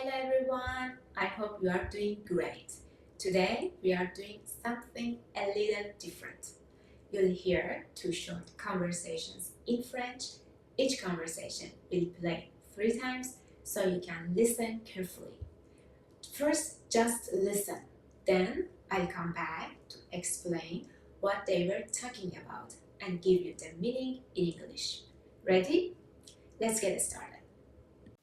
Hello everyone, I hope you are doing great. Today we are doing something a little different. You'll hear two short conversations in French. Each conversation will play 3 times so you can listen carefully. First, just listen. Then I'll come back to explain what they were talking about and give you the meaning in English. Ready? Let's get started.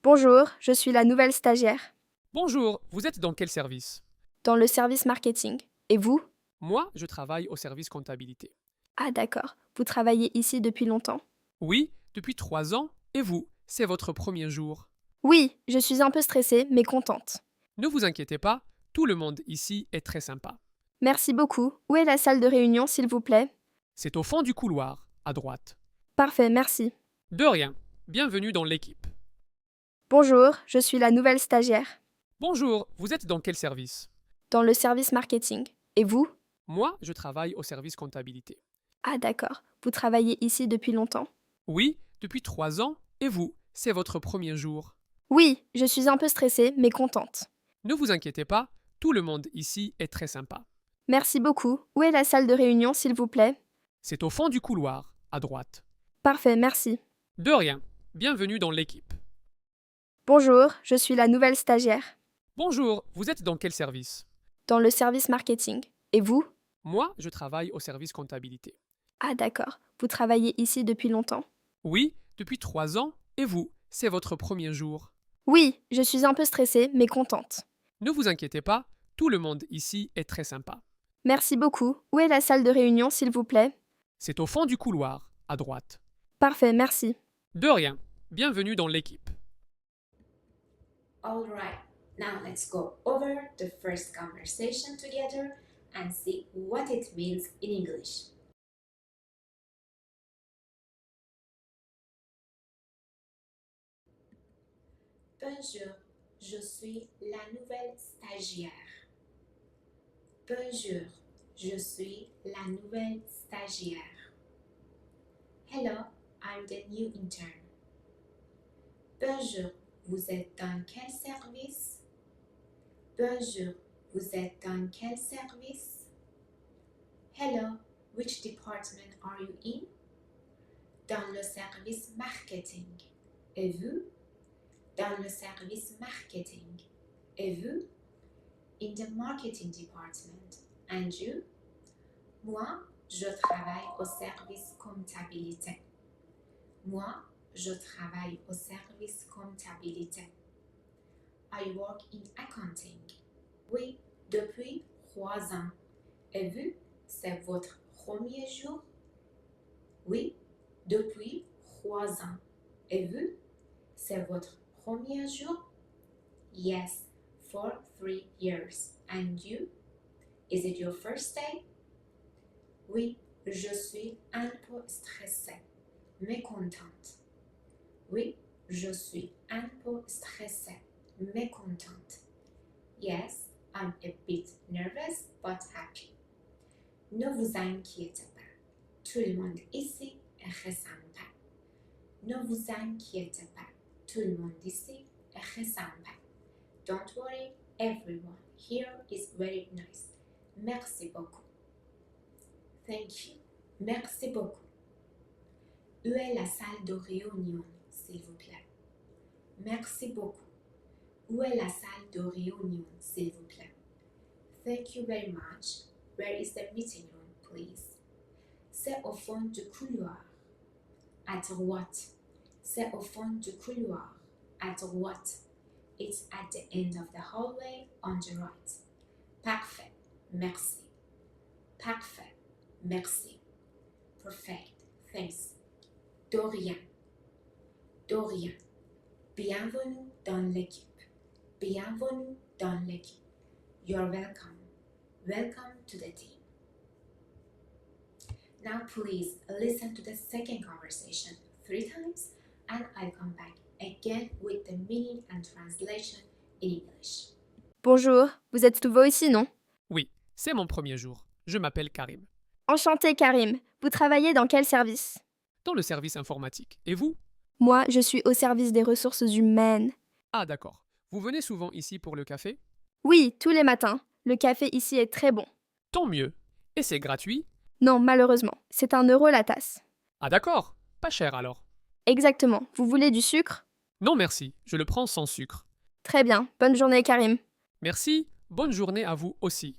Bonjour, je suis la nouvelle stagiaire Bonjour, vous êtes dans quel service? dans le service marketing. Et vous? Moi, je travaille au service comptabilité. Ah d'accord, vous travaillez ici depuis longtemps? Oui, depuis 3 ans. Et vous, c'est votre premier jour. Oui, je suis un peu stressée, mais contente. Ne vous inquiétez pas, tout le monde ici est très sympa. Merci beaucoup. Où est la salle de réunion, s'il vous plaît? C'est au fond du couloir, à droite. Parfait, merci. De rien, bienvenue dans l'équipe. Bonjour, je suis la nouvelle stagiaire Bonjour, vous êtes dans quel service? dans le service marketing. Et vous? Moi, je travaille au service comptabilité. Ah d'accord, vous travaillez ici depuis longtemps? Oui, depuis 3 ans. Et vous, c'est votre premier jour. Oui, je suis un peu stressée, mais contente. Ne vous inquiétez pas, tout le monde ici est très sympa. Merci beaucoup. Où est la salle de réunion, s'il vous plaît? C'est au fond du couloir, à droite. Parfait, merci. De rien, bienvenue dans l'équipe. Bonjour, je suis la nouvelle stagiaire Bonjour, vous êtes dans quel service? dans le service marketing. Et vous? Moi, je travaille au service comptabilité. Ah d'accord, vous travaillez ici depuis longtemps? Oui, depuis 3 ans. Et vous, c'est votre premier jour. Oui, je suis un peu stressée, mais contente. Ne vous inquiétez pas, tout le monde ici est très sympa. Merci beaucoup. Où est la salle de réunion, s'il vous plaît? C'est au fond du couloir, à droite. Parfait, merci. De rien, bienvenue dans l'équipe. Alright, now let's go over the first conversation together and see what it means in English. Bonjour, je suis la nouvelle stagiaire. Bonjour, je suis la nouvelle stagiaire. Hello, I'm the new intern. Bonjour, vous êtes dans quel service? Bonjour, vous êtes dans quel service? Hello, which department are you in? Dans le service marketing. Et vous? Dans le service marketing. Et vous? In the marketing department. And you? Moi, je travaille au service comptabilité. Moi, je travaille au service comptabilité. I work in accounting. Oui, depuis 3 ans. Et vous, c'est votre premier jour? Oui, depuis 3 ans. Et vous, c'est votre premier jour? Yes, for 3 years. And you? Is it your first day? Oui, je suis un peu stressée, mécontente. Oui, je suis un peu stressée, mécontente. Yes, I'm a bit nervous but happy. Ne vous inquiétez pas, tout le monde ici est très sympa. Ne vous inquiétez pas, tout le monde ici est très sympa. Don't worry, everyone here is very nice. Merci beaucoup. Thank you. Merci beaucoup. Où est la salle de réunion, s'il vous plaît? Merci beaucoup. Où est la salle de réunion, s'il vous plaît? Thank you very much. Where is the meeting room, please? C'est au fond du couloir. À droite. C'est au fond du couloir. À droite. It's at the end of the hallway on the right. Parfait. Merci. Parfait. Merci. Perfect. Thanks. De rien. De rien. Bienvenue dans l'équipe. Bienvenue dans l'équipe. You're welcome. Welcome to the team. Now please listen to the second conversation 3 times and I'll come back again with the meaning and translation in English. Bonjour, vous êtes nouveau ici, non? Oui, c'est mon premier jour. Je m'appelle Karim. Enchanté, Karim. Vous travaillez dans quel service? Dans le service informatique. Et vous? Moi, je suis au service des ressources humaines. Ah d'accord. Vous venez souvent ici pour le café? Oui, tous les matins. Le café ici est très bon. Tant mieux. Et c'est gratuit? Non, malheureusement, c'est 1 euro la tasse. Ah d'accord, pas cher alors. Exactement. Vous voulez du sucre? Non merci, je le prends sans sucre. Très bien. Bonne journée, Karim. Merci, bonne journée à vous aussi.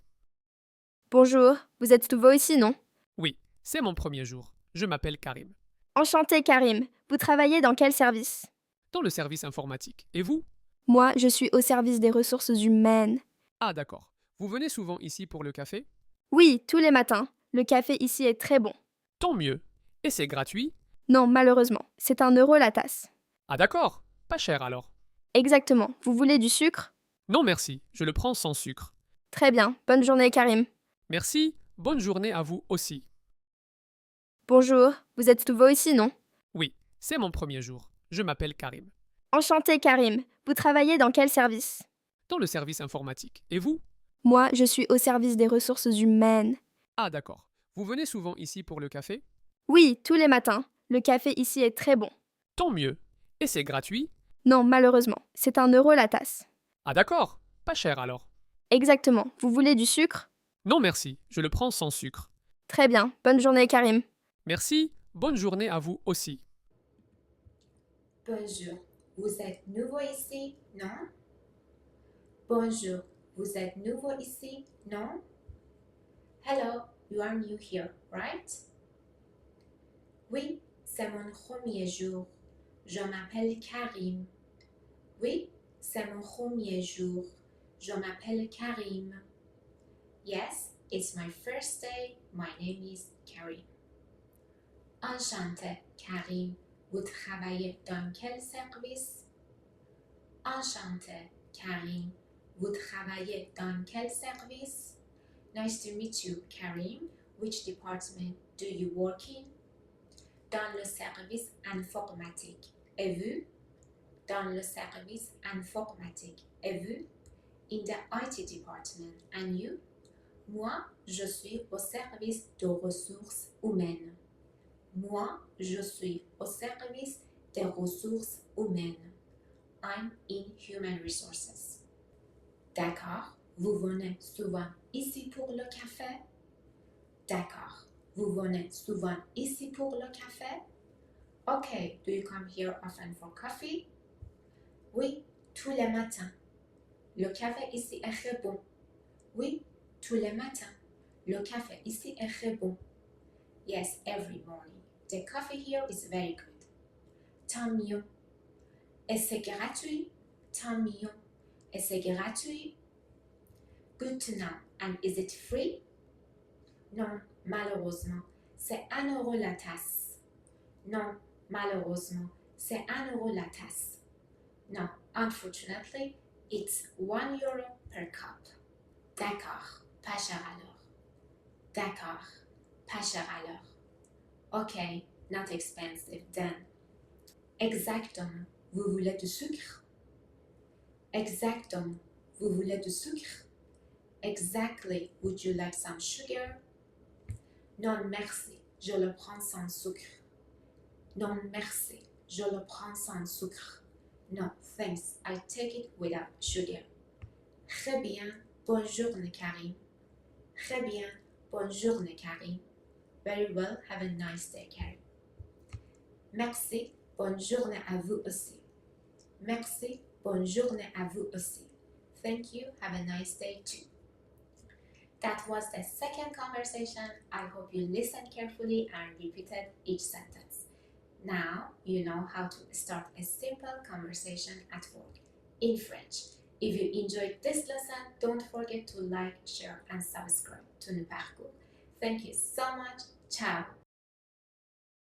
Bonjour. Vous êtes nouveau ici, non? Oui, c'est mon premier jour. Je m'appelle Karim. Enchanté, Karim. Vous travaillez dans quel service? Dans le service informatique. Et vous? Moi, je suis au service des ressources humaines. Ah d'accord. Vous venez souvent ici pour le café? Oui, tous les matins. Le café ici est très bon. Tant mieux. Et c'est gratuit? Non, malheureusement, c'est 1 euro la tasse. Ah d'accord, pas cher alors. Exactement. Vous voulez du sucre? Non merci, je le prends sans sucre. Très bien. Bonne journée, Karim. Merci, bonne journée à vous aussi. Bonjour. Vous êtes nouveau ici, non? Oui, c'est mon premier jour. Je m'appelle Karim. Enchanté, Karim. Vous travaillez dans quel service? Dans le service informatique. Et vous? Moi, je suis au service des ressources humaines. Ah d'accord. Vous venez souvent ici pour le café? Oui, tous les matins. Le café ici est très bon. Tant mieux. Et c'est gratuit? Non, malheureusement, c'est 1 euro la tasse. Ah d'accord, pas cher alors. Exactement. Vous voulez du sucre? Non merci, je le prends sans sucre. Très bien. Bonne journée, Karim. Merci, bonne journée à vous aussi. Bonjour, vous êtes nouveau ici, non? Bonjour, vous êtes nouveau ici, non? Hello, you are new here, right? Oui, c'est mon premier jour. Je m'appelle Karim. Oui, c'est mon premier jour. Je m'appelle Karim. Yes, it's my first day. My name is Karim. Enchanté, Karim. Vous travaillez dans quel service? Enchanté, Karim. Vous travaillez dans quel service? Nice to meet you, Karim. Which department do you work in? Dans le service informatique. Et vous? Dans le service informatique. Et vous? In the IT department. And you? Moi, je suis au service de ressources humaines. Moi, je suis au service des ressources humaines. I'm in human resources. D'accord, vous venez souvent ici pour le café? D'accord, vous venez souvent ici pour le café? Okay, do you come here often for coffee? Oui, tous les matins. Le café ici est très bon. Oui, tous les matins. Le café ici est très bon. Yes, every morning. The coffee here is very good. Tant mieux. Et c'est gratuit? Tant mieux. Et c'est gratuit? Good to know. And is it free? Non, malheureusement, c'est 1 euro la tasse. Non, malheureusement, c'est 1 euro la tasse. No, unfortunately, it's 1 euro per cup. D'accord, pas cher alors. D'accord, pas cher alors. Okay, not expensive then. Exactement, vous voulez du sucre? Exactement, vous voulez du sucre? Exactly, would you like some sugar? Non merci, je le prends sans sucre. Non merci, je le prends sans sucre. No thanks, I take it without sugar. Très bien, bonne journée Karim. Très bien, bonne journée Karim. Very well, have a nice day Karim. Merci, bonne journée à vous aussi. Merci, bonne journée à vous aussi. Thank you, have a nice day too. That was the second conversation. I hope you listened carefully and repeated each sentence. Now you know how to start a simple conversation at work in French. If you enjoyed this lesson, don't forget to like, share, and subscribe to Parcours. Thank you so much. Ciao.